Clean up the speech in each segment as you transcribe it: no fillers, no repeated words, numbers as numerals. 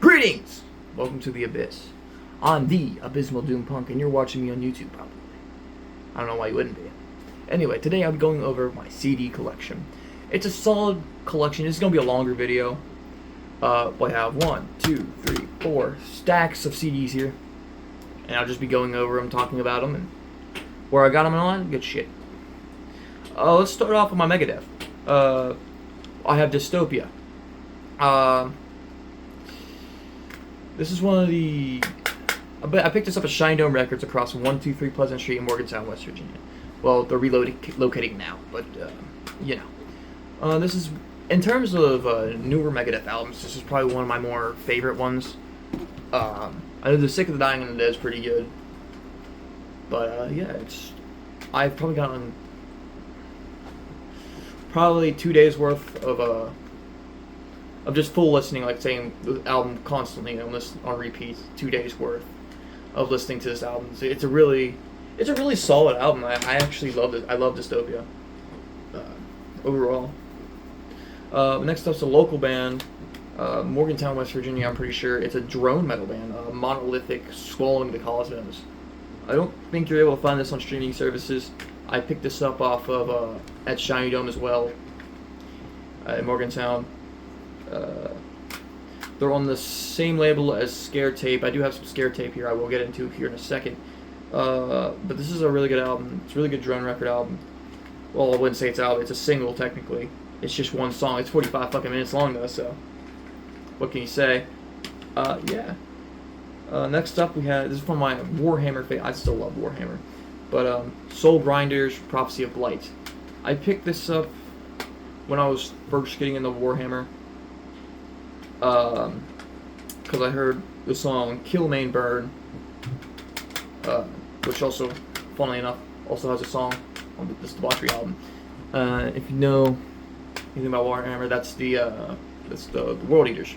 Greetings! Welcome to the Abyss. I'm the Abysmal Doom Punk, and you're watching me on YouTube, probably. I don't know why you wouldn't be. Anyway, today I'll be going over my CD collection. It's a solid collection. This is going to be a longer video. I have 1, 2, 3, 4 stacks of CDs here. And I'll just be going over them, talking about them, and where I got them and all that good shit. Let's start off with my Megadeth. I have Dystopia. This is one of the... I picked this up at Shine Dome Records across 123 Pleasant Street in Morgantown, West Virginia. Well, they're relocating now, but, you know. This is... In terms of newer Megadeth albums, this is probably one of my more favorite ones. I know The Sick of the Dying and the Dead is pretty good. But, yeah, it's... I've probably gotten... Probably 2 days worth of just full listening, like saying the album constantly and listen on repeat. 2 days worth of listening to this album. It's a really solid album. I actually love it. I love Dystopia overall. Next up's a local band, Morgantown, West Virginia. I'm pretty sure it's a drone metal band, Monolithic Swallowing the Cosmos. I don't think you're able to find this on streaming services. I picked this up off of at Shiny Dome as well, in Morgantown. They're on the same label as Scare Tape. I do have some Scare Tape here I will get into here in a second. But this is a really good album. It's a really good drone record album. Well, I wouldn't say it's album. It's a single, technically. It's just one song. It's 45 fucking minutes long, though, so... What can you say? Yeah. Next up, we had... This is from my Warhammer... I still love Warhammer. But, Soul Grinders, Prophecy of Blight. I picked this up when I was first getting into Warhammer. Because I heard the song Kill Main Burn, which also, funnily enough, also has a song on this Debauchery album. If you know anything about Warhammer, that's the World Eaters.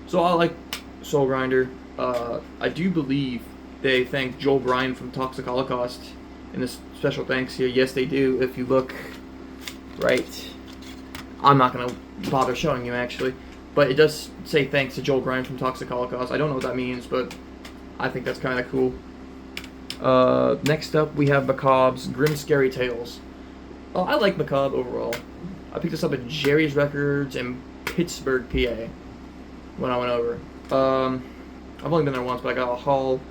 So I like Soul Grinder. I do believe they thank Joel Bryan from Toxic Holocaust in this special thanks here. Yes, they do. If you look right, I'm not gonna bother showing you actually. But it does say thanks to Joel Bryan from Toxic Holocaust. I don't know what that means, but I think that's kind of cool. Next up, we have Macabre's Grim Scary Tales. I like Macabre overall. I picked this up at Jerry's Records in Pittsburgh, PA, when I went over. I've only been there once, but I got a haul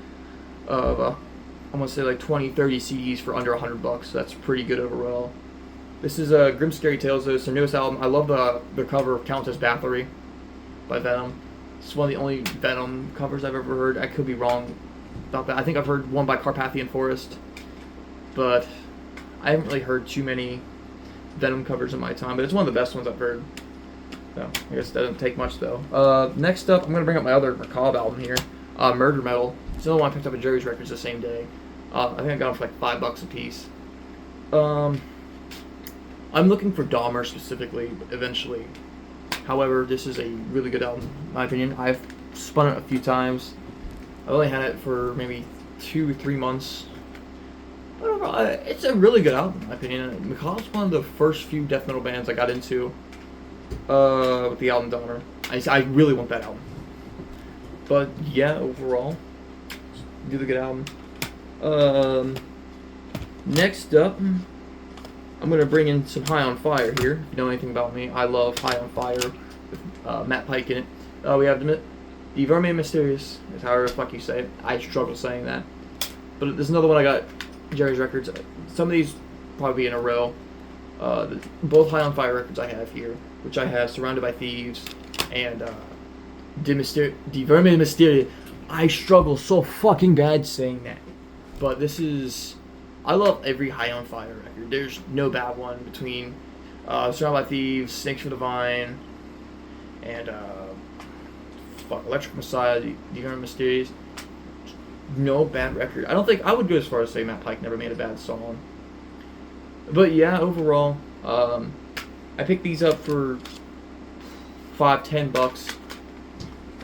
of, I want to say like 20, 30 CDs for under $100. So that's pretty good overall. This is Grim Scary Tales, though. It's their newest album. I love the cover of Countess Bathory by Venom. It's one of the only Venom covers I've ever heard. I could be wrong about that. I think I've heard one by Carpathian Forest, but I haven't really heard too many Venom covers in my time, but it's one of the best ones I've heard. So, I guess it doesn't take much, though. Next up, I'm going to bring up my other Macabre album here, Murder Metal. It's another one I picked up at Jerry's Records the same day. I think I got it for like $5 a piece. I'm looking for Dahmer specifically, eventually. However, this is a really good album, in my opinion. I've spun it a few times. I've only had it for maybe 2 or 3 months. I don't know, it's a really good album, in my opinion. Macabre's one of the first few death metal bands I got into with the album Dahmer. I really want that album. But yeah, overall, really good album. Next up, I'm going to bring in some High on Fire here. If you know anything about me, I love High on Fire with Matt Pike in it. We have the Verme Mysterious, is however the fuck you say it. I struggle saying that. But there's another one I got, Jerry's Records. Some of these probably be in a row. Both High on Fire records I have here, which I have Surrounded by Thieves and De Verme Mysterious. I struggle so fucking bad saying that. But this is... I love every High on Fire record. There's no bad one between Surrounded by Thieves, Snakes for the Vine, and Electric Messiah, The Verme Mysterious. No bad record. I don't think I would go as far as say Matt Pike never made a bad song. But yeah, overall, I picked these up for $5-10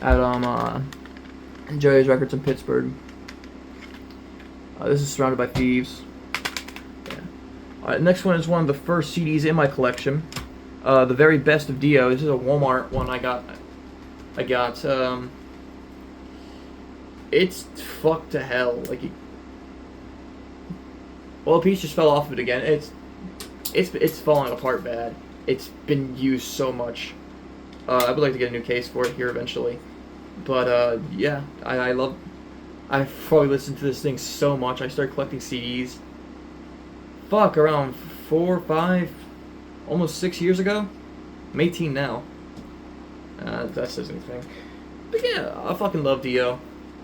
at Jerry's Records in Pittsburgh. This is Surrounded by Thieves. Next one is one of the first CDs in my collection. The Very Best of Dio. This is a Walmart one I got I got it's fucked to hell. Like, well, a piece just fell off of it again. It's falling apart bad. It's been used so much. I would like to get a new case for it here eventually. But yeah, I love. I've probably listened to this thing so much. I started collecting CDs. Fuck, around 4, 5, almost 6 years ago. I'm 18 now. That says anything. But yeah, I fucking love Dio.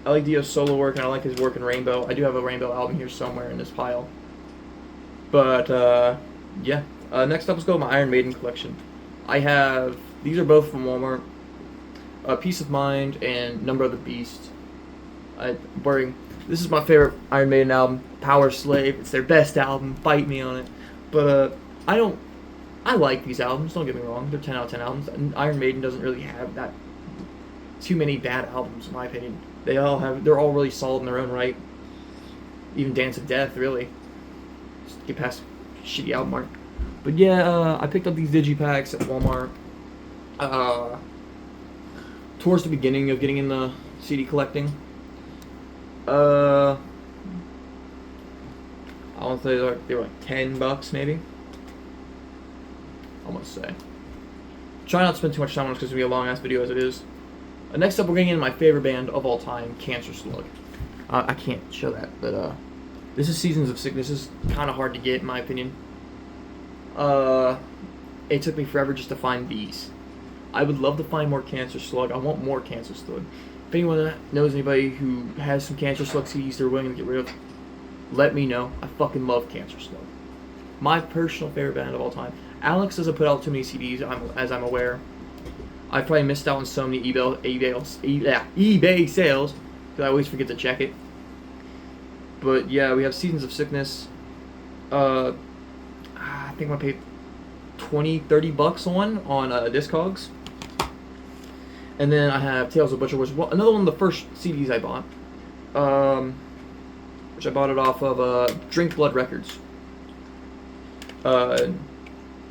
I like Dio's solo work, and I like his work in Rainbow. I do have a Rainbow album here somewhere in this pile. But yeah. Next up, let's go with my Iron Maiden collection. I have, these are both from Walmart. Peace of Mind and Number of the Beast. This is my favorite Iron Maiden album, Power Slave. It's their best album. Fight me on it. But I like these albums. Don't get me wrong. They're 10 out of 10 albums. And Iron Maiden doesn't really have that too many bad albums, in my opinion. They're all really solid in their own right. Even Dance of Death, really. Just get past shitty album art. But yeah, I picked up these digipacks at Walmart. Towards the beginning of getting in the CD collecting. I want to say they were like $10 maybe. I want to say. Try not to spend too much time on this because it's going to be a long ass video as it is. Next up, we're getting into my favorite band of all time, Cancer Slug. I can't show that, but this is Seasons of Sickness. This is kind of hard to get, in my opinion. It took me forever just to find these. I would love to find more Cancer Slug. I want more Cancer Slug. If anyone knows anybody who has some Cancer Slug CDs they're willing to get rid of, let me know. I fucking love Cancer Slug. My personal favorite band of all time. Alex doesn't put out too many CDs, as I'm aware. I probably missed out on so many eBay sales because I always forget to check it. But yeah, we have Seasons of Sickness. I think I paid $20-$30 on Discogs. And then I have Tales of Butcher, which was another one of the first CDs I bought. Which I bought it off of Drink Blood Records.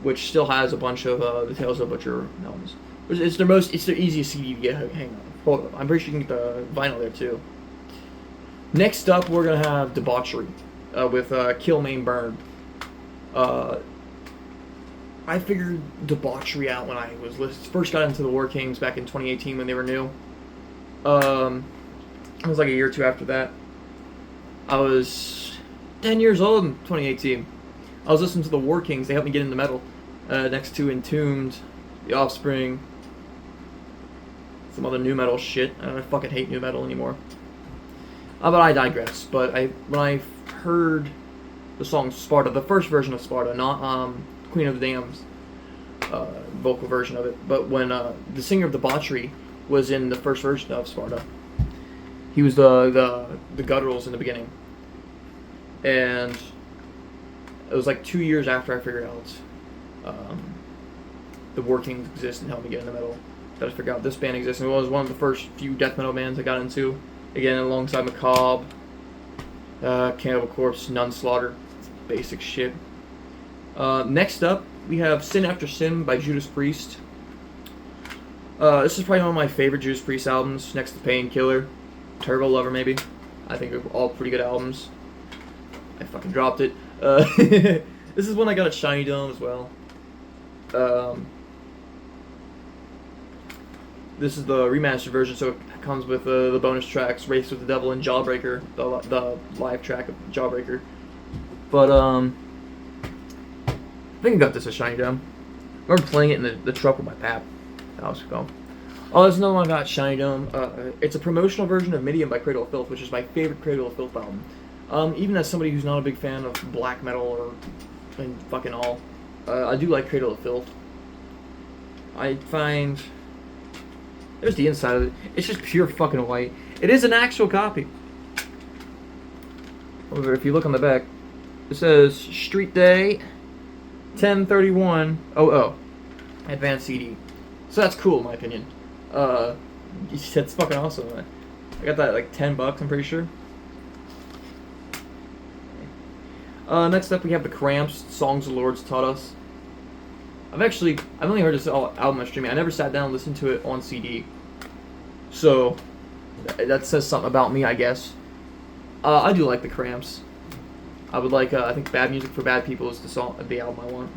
Which still has a bunch of the Tales of Butcher albums. It's their easiest CD to get. Hang on, hold up. I'm pretty sure you can get the vinyl there too. Next up, we're gonna have Debauchery with Kill Main Burn. I figured Debauchery out when I first got into the War Kings back in 2018 when they were new. It was like a year or two after that. I was 10 years old in 2018. I was listening to the War Kings. They helped me get into metal. Next to Entombed, The Offspring, some other new metal shit. I fucking hate new metal anymore. But I digress. But when I heard the song Sparta, the first version of Sparta, not Queen of the Damned's vocal version of it, but when the singer of Debauchery was in the first version of Sparta, he was the gutturals in the beginning, and it was like 2 years after I figured out the War Kings exist and helped me get into metal that I figured out this band exists. And it was one of the first few death metal bands I got into. Again, alongside Macabre, Cannibal Corpse, Nunslaughter, basic shit. Next up, we have Sin After Sin by Judas Priest. This is probably one of my favorite Judas Priest albums, next to Painkiller, Turbo Lover maybe. I think they're all pretty good albums. I fucking dropped it. This is one I got at Shiny Dome as well. This is the remastered version, so it comes with the bonus tracks, Race with the Devil and Jawbreaker, the live track of Jawbreaker. But I think I got this at Shiny Dome. I remember playing it in the truck with my pap. That was cool. Oh, there's another one I got at Shiny Dome. It's a promotional version of Midian by Cradle of Filth, which is my favorite Cradle of Filth album. Even as somebody who's not a big fan of black metal or fucking all, I do like Cradle of Filth. I find there's the inside of it. It's just pure fucking white. It is an actual copy. However, if you look on the back, it says Street Day 10/31/00 Advanced CD. So that's cool in my opinion. It's fucking awesome. I got that at like $10, I'm pretty sure. Next up we have the Cramps, Songs the Lord's Taught Us. I've only heard this album on streaming. I never sat down and listened to it on CD. So that says something about me, I guess. I do like the Cramps. I would like. I think Bad Music for Bad People is the album I want.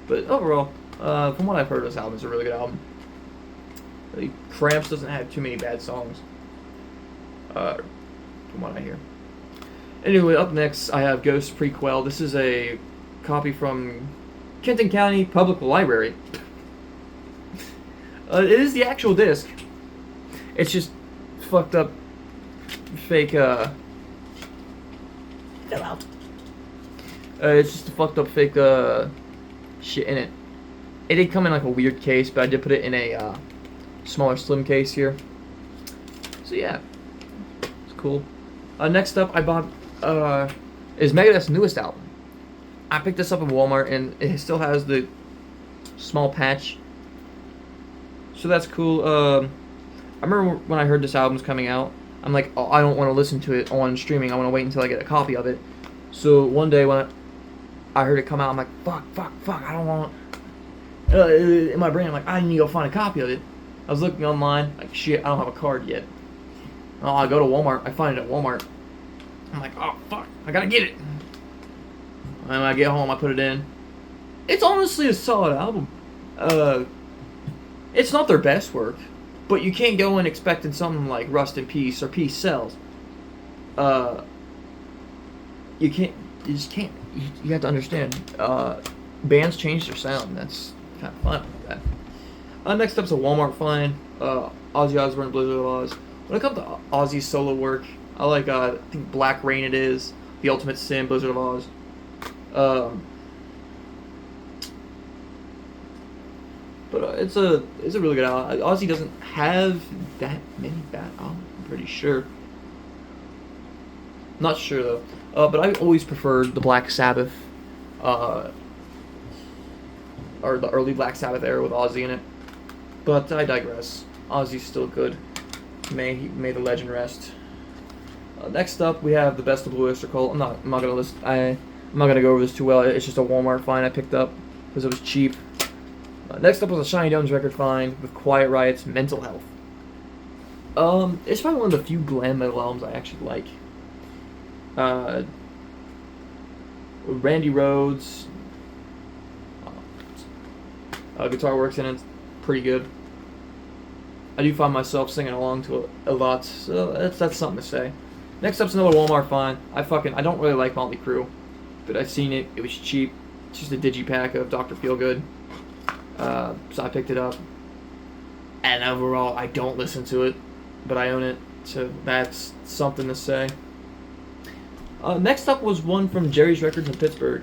But overall, from what I've heard, this album is a really good album. Cramps doesn't have too many bad songs. From what I hear. Anyway, up next I have Ghost Prequel. This is a copy from Kenton County Public Library. It is the actual disc. It's just fucked up fake fell out. It's just a fucked up fake shit in it. It did come in like a weird case, but I did put it in a smaller slim case here. So yeah, it's cool. Next up I bought is Megadeth's newest album. I picked this up in Walmart and it still has the small patch. So that's cool. I remember when I heard this album's coming out, I'm like, oh, I don't want to listen to it on streaming. I want to wait until I get a copy of it. So one day when I heard it come out, I'm like, fuck, I don't want. In my brain, I'm like, I need to go find a copy of it. I was looking online, like, shit, I don't have a card yet. Oh, I go to Walmart. I find it at Walmart. I'm like, oh fuck, I gotta get it. And when I get home, I put it in. It's honestly a solid album. It's not their best work, but you can't go in expecting something like Rust in Peace or Peace Sells. You can't. You just can't. You have to understand. Bands change their sound. That's kind of fun with that. Next up's a Walmart find. Ozzy Osbourne, Blizzard of Oz. When it comes to Ozzy's solo work, I like. I think Black Rain it is. The Ultimate Sin, Blizzard of Oz. But it's a really good album. Ozzy doesn't have that many bad albums, I'm pretty sure. Not sure though. But I always preferred the Black Sabbath, or the early Black Sabbath era with Ozzy in it. But I digress. Ozzy's still good. May the legend rest. Next up, we have the Best of Blue Oyster Cult. I'm not gonna go over this too well. It's just a Walmart find I picked up because it was cheap. Next up was a Shiny Dones record find with Quiet Riot's Mental Health. It's probably one of the few glam metal albums I actually like. Randy Rhoads, guitar works in it, pretty good. I do find myself singing along to it a lot, so that's something to say. Next up's another Walmart find. I don't really like Motley Crue, but I've seen it. It was cheap. It's just a digipack of Dr. Feelgood. So I picked it up. And overall, I don't listen to it, but I own it, so that's something to say. Next up was one from Jerry's Records in Pittsburgh.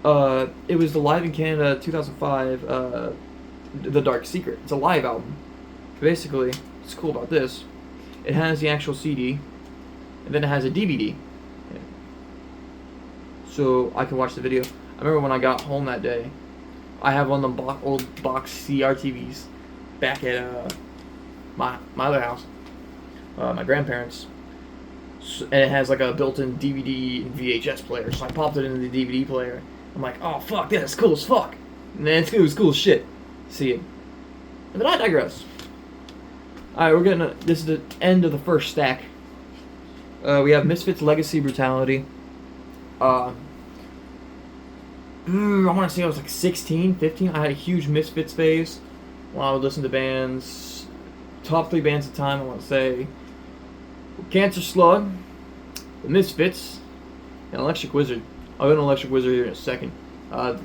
It was the Live in Canada 2005, The Dark Secret. It's a live album. Basically, what's cool about this, it has the actual CD, and then it has a DVD. So I can watch the video. I remember when I got home that day, I have one of the old box CRTVs back at my other house, my grandparents. And it has like a built-in DVD and VHS player, so I popped it into the DVD player. I'm like, oh fuck, that's cool as fuck. And then it was cool as shit. See it. But I digress. Alright, this is the end of the first stack. We have Misfits Legacy Brutality. I want to say I was like 16, 15. I had a huge Misfits phase when I would listen to bands. Top 3 bands at the time, I want to say Cancer Slug, the Misfits, and Electric Wizard. I'll go to Electric Wizard here in a second. But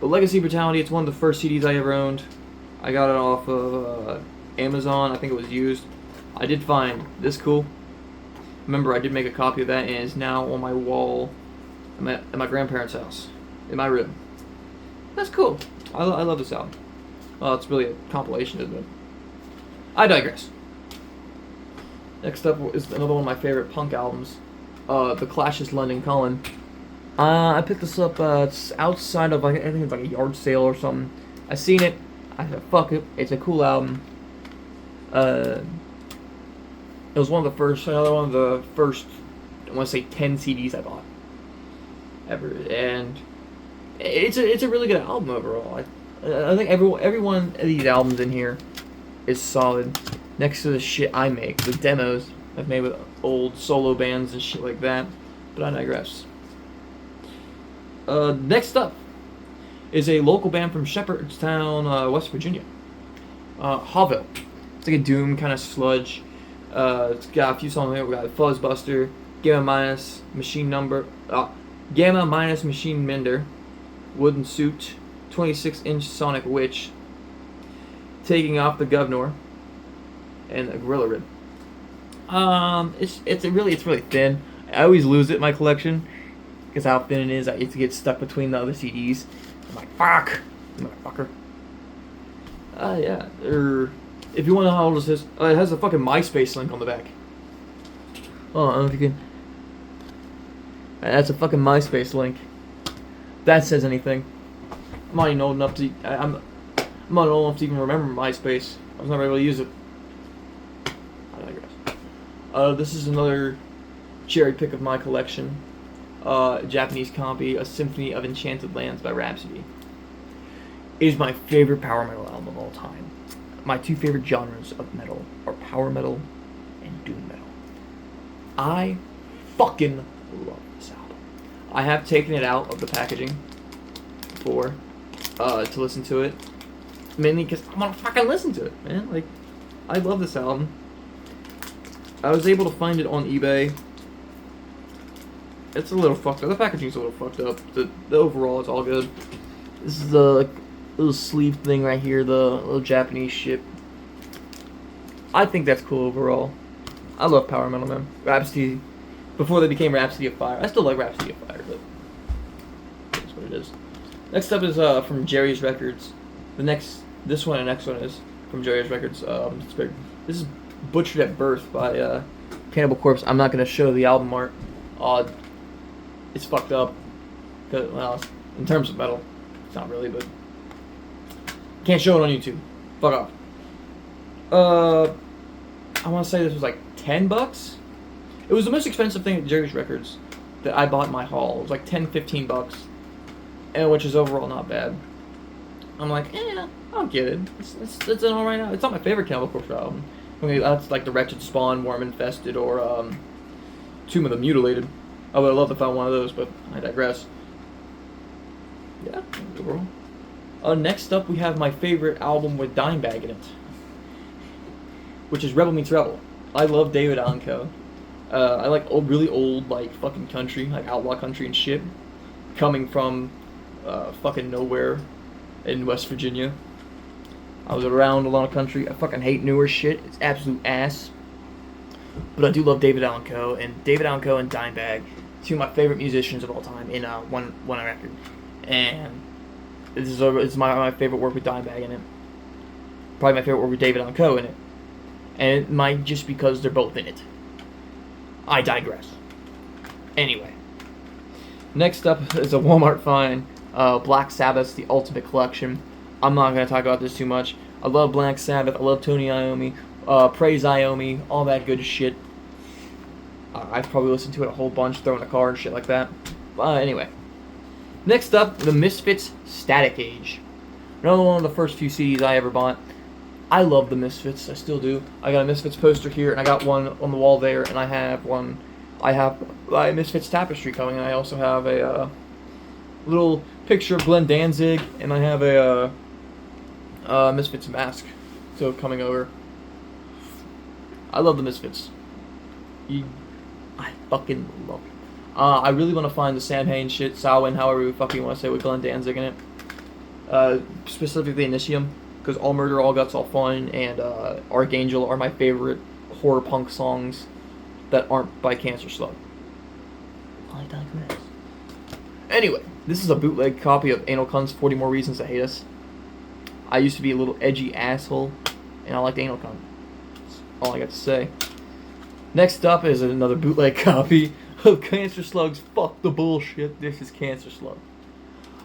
Legacy Brutality, it's one of the first CDs I ever owned. I got it off of Amazon. I think it was used. I did find this cool. Remember, I did make a copy of that, and it's now on my wall at my grandparents' house, in my room. That's cool. I love this album. Well, it's really a compilation, isn't it? I digress. Next up is another one of my favorite punk albums, The Clash's London Calling. I picked this up. It's outside of, I think it's like a yard sale or something. I seen it. I said, fuck it. It's a cool album. It was another one of the first, I want to say 10 CDs I bought ever, and it's a really good album overall. I think every one of these albums in here is solid. next to the shit I make, the demos I've made with old solo bands and shit like that. But I digress. Next up is a local band from Shepherdstown, West Virginia. Hawville. It's like a doom kind of sludge. It's got a few songs here. We got Fuzzbuster, Gamma Minus, Machine Mender, Wooden Suit, 26-inch Sonic Witch, Taking Off the Governor, and a Gorilla Rib. It's really thin. I always lose it in my collection because how thin it is. It gets stuck between the other CDs. I'm like, fuck, motherfucker. Yeah. If you want to know how old this is, it has a fucking MySpace link on the back. Oh, I don't know if you can. That's a fucking MySpace link. That says anything. I'm not even old enough to. I'm not old enough to even remember MySpace. I was never able to use it. I digress. This is another cherry pick of my collection. Japanese copy, A Symphony of Enchanted Lands by Rhapsody. It is my favorite power metal album of all time. My two favorite genres of metal are power metal and doom metal. I fucking love this album. I have taken it out of the packaging before to listen to it. Mainly because I want to fucking listen to it, man. Like, I love this album. I was able to find it on eBay. It's a little fucked up. The packaging's a little fucked up. The overall is all good. This is the little sleeve thing right here, the little Japanese shit. I think that's cool overall. I love power metal, man. Rhapsody, before they became Rhapsody of Fire. I still like Rhapsody of Fire, but that's what it is. Next up is from Jerry's Records. This one and next one is from Jerry's Records. This is Butchered at Birth by Cannibal Corpse. I'm not gonna show the album art. It's fucked up. Well, in terms of metal, it's not really, but can't show it on YouTube. Fuck off. I want to say this was like $10. It was the most expensive thing at Jerry's Records that I bought in my haul. It was like $10-15, and which is overall not bad. I'm like, I'll get it. It's an alright album. It's not my favorite Cannibal Corpse album. I mean, that's like the Wretched Spawn, Worm Infested, or Tomb of the Mutilated. I would have loved to find one of those, but I digress. Yeah, overall. Next up, we have my favorite album with Dimebag in it, which is Rebel Meets Rebel. I love David Allan Coe. I like really old, like, fucking country, like outlaw country and shit, coming from fucking nowhere in West Virginia. I was around a lot of country. I fucking hate newer shit. It's absolute ass. But I do love David Allan Coe, and David Allan Coe and Dimebag, two of my favorite musicians of all time in one record. And it's my favorite work with Dimebag in it. Probably my favorite work with David Allan Coe in it. And it might just because they're both in it. I digress. Anyway. Next up is a Walmart find. Black Sabbath's The Ultimate Collection. I'm not going to talk about this too much. I love Black Sabbath. I love Tony Iommi. Praise Iommi. All that good shit. I've probably listened to it a whole bunch, throwing a car and shit like that. Anyway. Next up, The Misfits Static Age. Another one of the first few CDs I ever bought. I love the Misfits. I still do. I got a Misfits poster here, and I got one on the wall there, and I have a Misfits tapestry coming, and I also have a little picture of Glenn Danzig, and I have a Misfits mask so coming over. I love the Misfits. I fucking love it. I really want to find the Samhain shit, Samhain, however you fucking want to say, with Glenn Danzig in it. Specifically Initium, because All Murder, All Guts, All Fun, and Archangel are my favorite horror punk songs that aren't by Cancer Slug. I digress. Anyway, this is a bootleg copy of Anal Cunt's 40 More Reasons to Hate Us. I used to be a little edgy asshole, and I liked Anal Cunt. That's all I got to say. Next up is another bootleg copy of Cancer Slug's Fuck the Bullshit, This is Cancer Slug.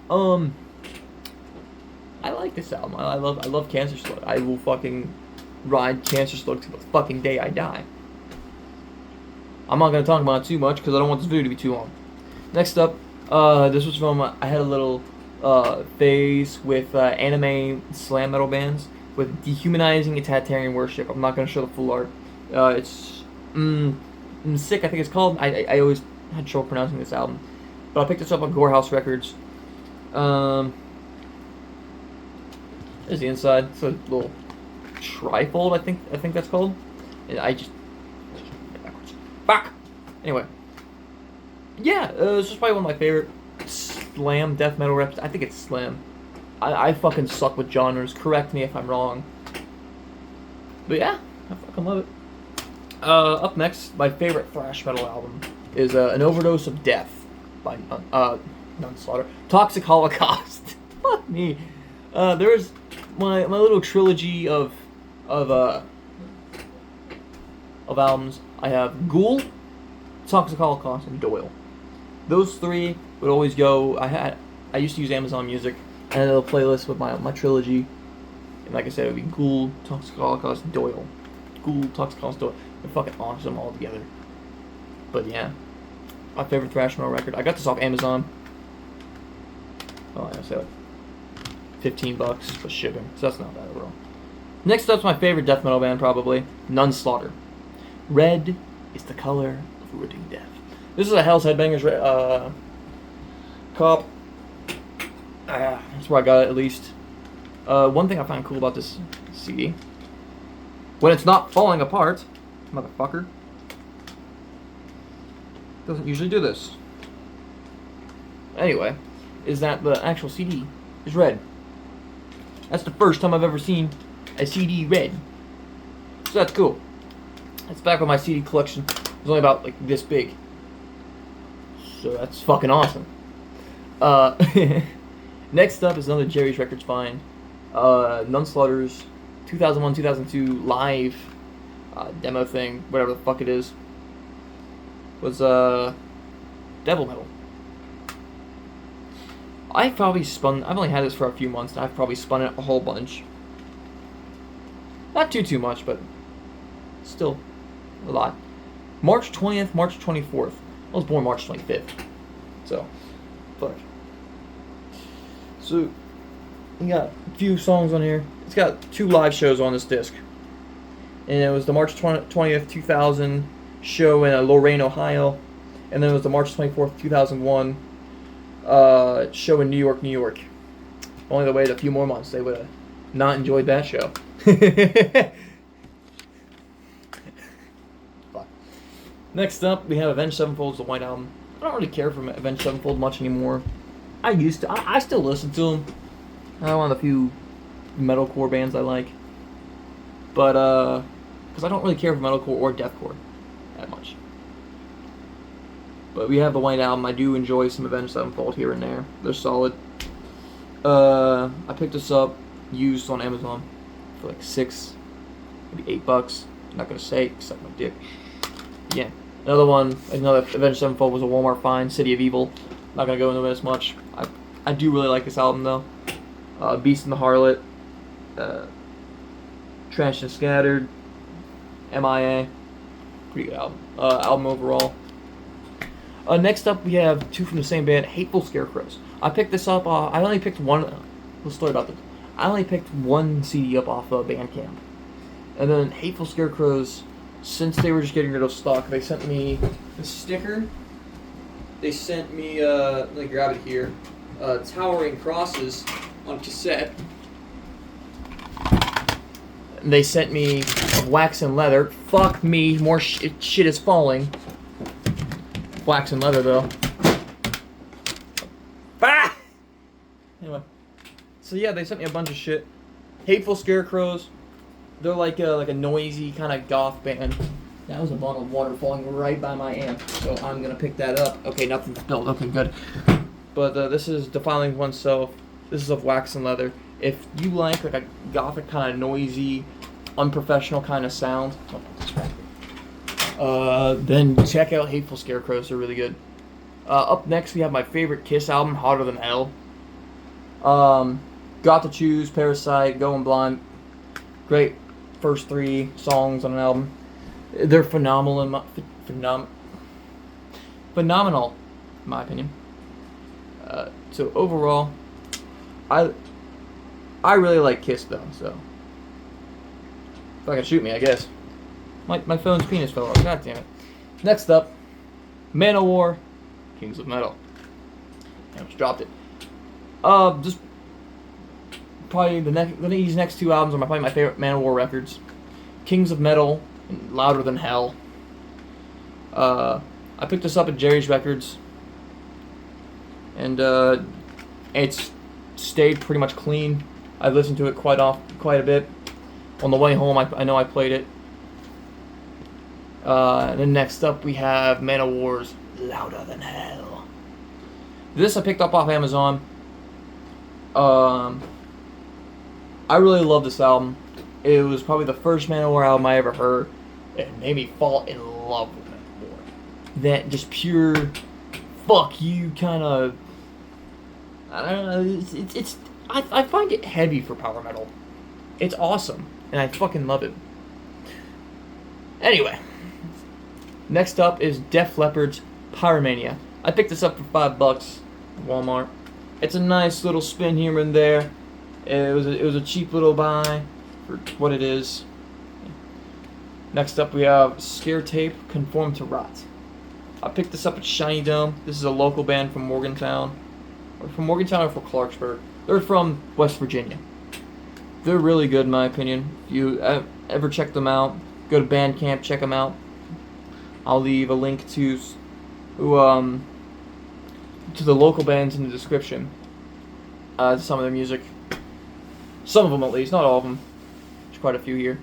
I like this album. I love Cancer Slug. I will fucking ride Cancer Slug to the fucking day I die. I'm not going to talk about it too much because I don't want this video to be too long. Next up, this was from, I had a little phase with anime slam metal bands. with dehumanizing totalitarian worship. I'm not gonna show the full art. It's sick. I think it's called. I always had trouble pronouncing this album, but I picked this up on Gorehouse Records. There's the inside. It's a little trifold. I think that's called. And I just backwards. Fuck. Anyway. Yeah, this is probably one of my favorite slam death metal reps. I think it's slam. I fucking suck with genres. Correct me if I'm wrong. But yeah, I fucking love it. Up next, my favorite thrash metal album is An Overdose of Death by Nunslaughter. Toxic Holocaust. Fuck me. There's my little trilogy of albums. I have Ghoul, Toxic Holocaust, and Doyle. Those three would always go. I used to use Amazon Music, and I had a little playlist with my trilogy. And like I said, it would be Ghoul, Toxic Holocaust, and Doyle. Ghoul, Toxic Holocaust, Doyle. They're fucking awesome all together. But yeah, my favorite thrash metal record. I got this off Amazon. Oh, I say like $15 plus shipping, so that's not bad overall. Next up's my favorite death metal band, probably Nunslaughter. Red is the color of ripping death. This is a Hell's Headbangers cop. That's where I got it, at least. One thing I find cool about this CD, when it's not falling apart, motherfucker, doesn't usually do this. Anyway, is that the actual CD is red. That's the first time I've ever seen a CD red. So that's cool. It's back with my CD collection. It's only about like this big. So that's fucking awesome. Next up is another Jerry's Records find. Nunslaughter's 2001-2002 live demo thing, whatever the fuck it is, was Devil Metal. I've only had this for a few months, and I've probably spun it a whole bunch. Not too much, but still a lot. March 20th, March 24th. I was born March 25th. So, fuck. So, we got a few songs on here. It's got 2 live shows on this disc. And it was the March 20th, 2000 show in Lorain, Ohio. And then it was the March 24th, 2001 show in New York, New York. Only they waited a few more months. They would have not enjoyed that show. Next up, we have Avenged Sevenfold's The White Album. I don't really care for Avenged Sevenfold much anymore. I used to. I still listen to them. They're one of the few metalcore bands I like. But, because I don't really care for metalcore or deathcore that much. But we have The White Album. I do enjoy some Avenged Sevenfold here and there. They're solid. I picked this up used on Amazon for like $6, maybe $8. I'm not gonna say, suck my dick. Yeah. Another Avenged Sevenfold was a Walmart find, City of Evil. Not gonna go into this much. I do really like this album though. Beast and the Harlot, Trashed and Scattered, MIA. Pretty good album. Album overall. Next up, we have 2 from the same band, Hateful Scarecrows. I picked this up. I only picked one. Little story about this. I only picked one CD up off Bandcamp, and then Hateful Scarecrows. Since they were just getting rid of stock, they sent me the sticker. They sent me. Let me grab it here. Towering Crosses on cassette. They sent me Wax and Leather. Fuck me, more shit is falling. Wax and Leather though. Ah! Anyway, so yeah, they sent me a bunch of shit. Hateful Scarecrows. They're like a noisy kind of goth band. That was a bottle of water falling right by my amp, so I'm gonna pick that up. Okay, nothing spilled. Okay, good. But this is Defiling Oneself. This is of Wax and Leather. If you like a gothic kind of noisy, unprofessional kind of sound, then check out Hateful Scarecrows. They're really good. Up next, we have my favorite Kiss album, Hotter Than Hell. Got to Choose, Parasite, Going Blind. Great first 3 songs on an album. They're phenomenal in my opinion. So overall, I really like Kiss though. So Fucking shoot me, I guess. My phone's penis fell off. God damn it. Next up, Manowar, Kings of Metal. I almost dropped it. Just probably these next two albums are probably my favorite Manowar records. Kings of Metal and Louder Than Hell. I picked this up at Jerry's Records, and it's stayed pretty much clean. I've listened to it quite a bit. On the way home, I know I played it. And then next up we have Manowar's Louder Than Hell. This I picked up off Amazon. I really love this album. It was probably the first Manowar album I ever heard. It made me fall in love with Manowar. That just pure fuck you kind of. I don't know. I find it heavy for power metal. It's awesome, and I fucking love it. Anyway, next up is Def Leppard's Pyromania. I picked this up for $5 at Walmart. It's a nice little spin here and there. It was a cheap little buy for what it is. Next up we have Scare Tape, Conform to Rot. I picked this up at Shiny Dome. This is a local band from Morgantown. Or from Morgantown or from Clarksburg. They're from West Virginia. They're really good in my opinion. If you ever check them out, go to Bandcamp, check them out. I'll leave a link to the local bands in the description. To some of their music. Some of them at least, not all of them. There's quite a few here.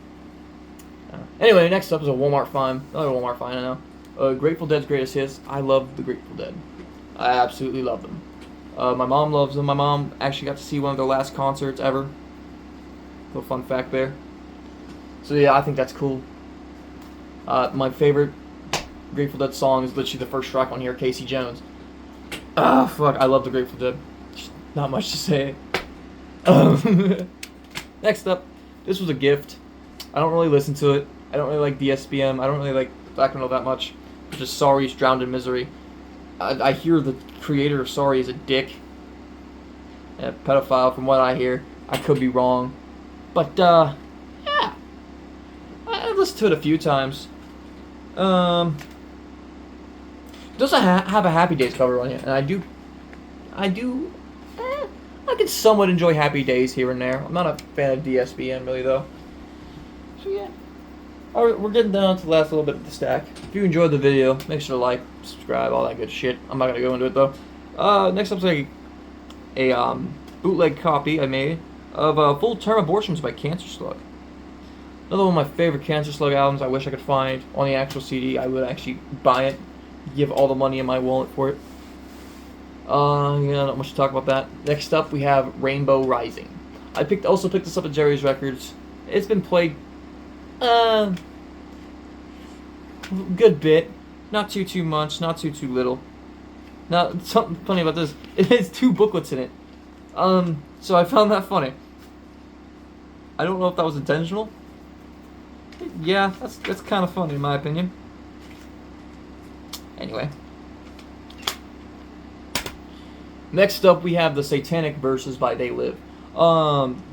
Anyway, next up is a Walmart find. Another Walmart find, I know. Grateful Dead's Greatest Hits. I love the Grateful Dead. I absolutely love them. My mom loves them. My mom actually got to see one of their last concerts ever. Little fun fact there. So yeah, I think that's cool. My favorite Grateful Dead song is literally the first track on here, Casey Jones. Ah, fuck, I love the Grateful Dead. Just not much to say. Next up, this was a gift. I don't really listen to it. I don't really like DSBM. I don't really like black metal that much. It's just Sorry's Drowned in Misery. I hear the creator of Sorry is a dick. A pedophile from what I hear. I could be wrong. But, yeah. I've listened to it a few times. It does have a Happy Days cover on it. And I can somewhat enjoy Happy Days here and there. I'm not a fan of DSBM really though. So yeah. Alright, we're getting down to the last little bit of the stack. If you enjoyed the video, make sure to like, subscribe, all that good shit. I'm not gonna go into it though. Next up's a bootleg copy I made of Full Term Abortions by Cancer Slug. Another one of my favorite Cancer Slug albums. I wish I could find on the actual CD. I would actually buy it, give all the money in my wallet for it. Yeah, not much to talk about that. Next up, we have Rainbow Rising. I also picked this up at Jerry's Records. It's been played, good bit. Not too much, not too little. Now, something funny about this, it has 2 booklets in it. So I found that funny. I don't know if that was intentional. Yeah, that's kind of funny in my opinion. Anyway. Next up, we have the Satanic Verses by They Live.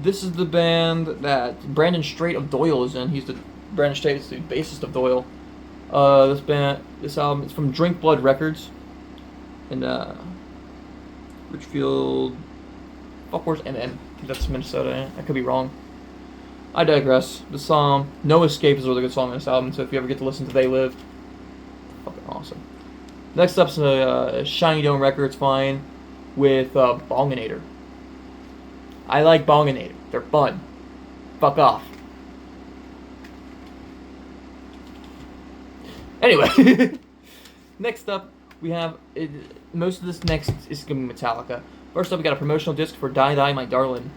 This is the band that Brandon Straight of Doyle is in. Brandon Straight is the bassist of Doyle. This album is from Drink Blood Records. And, Richfield... Fuck, where's NN? I think that's Minnesota. I could be wrong. I digress. The song No Escape is a really good song on this album, so if you ever get to listen to They Live, fucking awesome. Next up's Shiny Dome Records find with Bonginator. I like Bonginator. They're fun. Fuck off. Anyway, next up we have most of this next is gonna be Metallica. First up, we got a promotional disc for Die Die My Darling.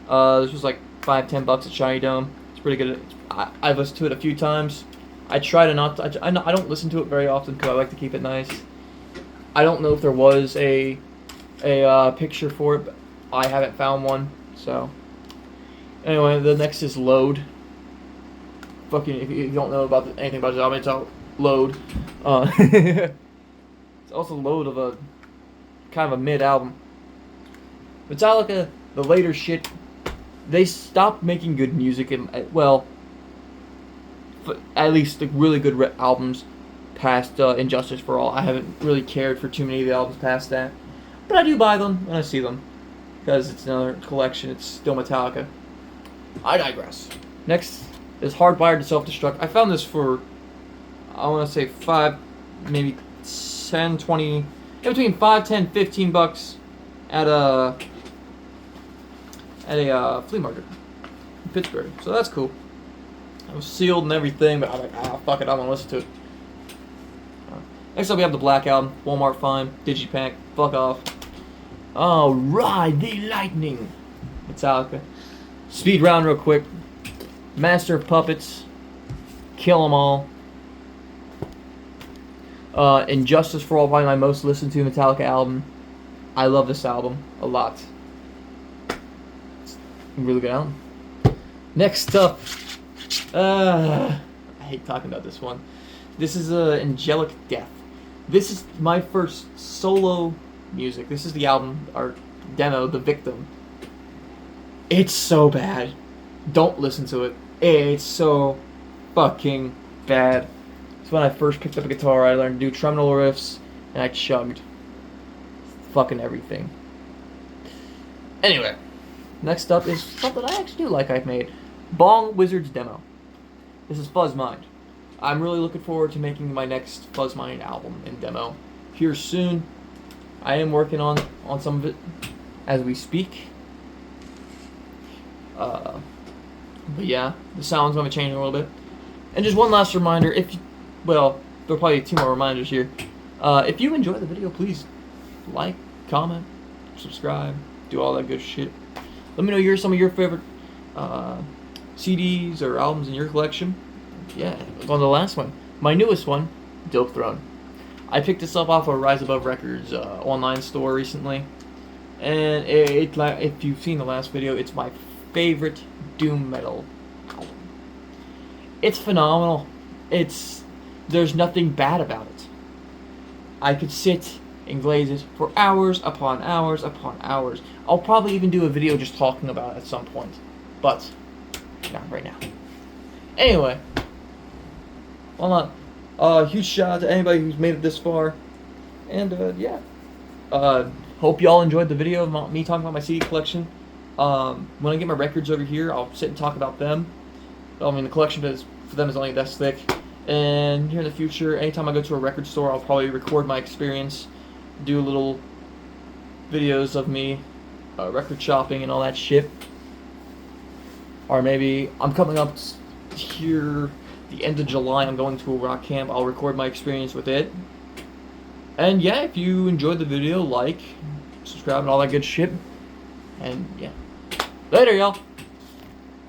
This was like $5-10 at Shiny Dome. It's pretty good. I've listened to it a few times. I try to not. I don't listen to it very often because I like to keep it nice. I don't know if there was a picture for it, but I haven't found one. So anyway, the next is Load. Fucking, if you don't know about anything about this album, it's out Load. It's also Load of a kind of a mid album. Metallica, the later shit, they stopped making good music, and well, at least the really good albums past Injustice for All. I haven't really cared for too many of the albums past that, but I do buy them when I see them because it's another collection. It's still Metallica. I digress. Next is Hardwired to Self-Destruct. I found this for, I want to say 5, maybe 10, 20, in between 5, 10, 15 bucks at a flea market in Pittsburgh. So that's cool. It was sealed and everything, but I'm like, fuck it, I'm gonna listen to it. Next up, we have the Black Album, Walmart Find, Digipack, fuck off. Oh, Ride the Lightning, Metallica. Speed round real quick. Master of Puppets, Kill 'Em All. Injustice for All, probably my most listened to Metallica album. I love this album a lot. It's a really good album. Next up, I hate talking about this one. This is Angelic Death. This is my first solo music. This is the album, or demo, The Victim. It's so bad. Don't listen to it. It's so fucking bad. It's when I first picked up a guitar, I learned to do tremolo riffs, and I chugged fucking everything. Anyway, next up is something I actually do like I've made. Bong Wizards demo. This is Fuzzmind. I'm really looking forward to making my next Fuzzmind album and demo here soon. I am working on some of it as we speak. But yeah, the sound's going to change a little bit. And just one last reminder, well, there are probably 2 more reminders here. If you enjoy the video, please like, comment, subscribe, do all that good shit. Let me know some of your favorite CDs or albums in your collection. Yeah, on the last one. My newest one, Dope Throne. I picked this up off of Rise Above Records online store recently. And if you've seen the last video, it's my favorite doom metal album. It's phenomenal. There's nothing bad about it. I could sit and glaze it for hours upon hours upon hours. I'll probably even do a video just talking about it at some point. But not right now. Anyway, well, huge shout out to anybody who's made it this far. And yeah. Hope y'all enjoyed the video of me talking about my CD collection. When I get my records over here, I'll sit and talk about them. I mean, the collection for them is only this thick. And here in the future, anytime I go to a record store, I'll probably record my experience, do little videos of me record shopping and all that shit. Or maybe I'm coming up here the end of July. I'm going to a rock camp. I'll record my experience with it. And yeah, if you enjoyed the video, like, subscribe, and all that good shit. And yeah. Later, y'all.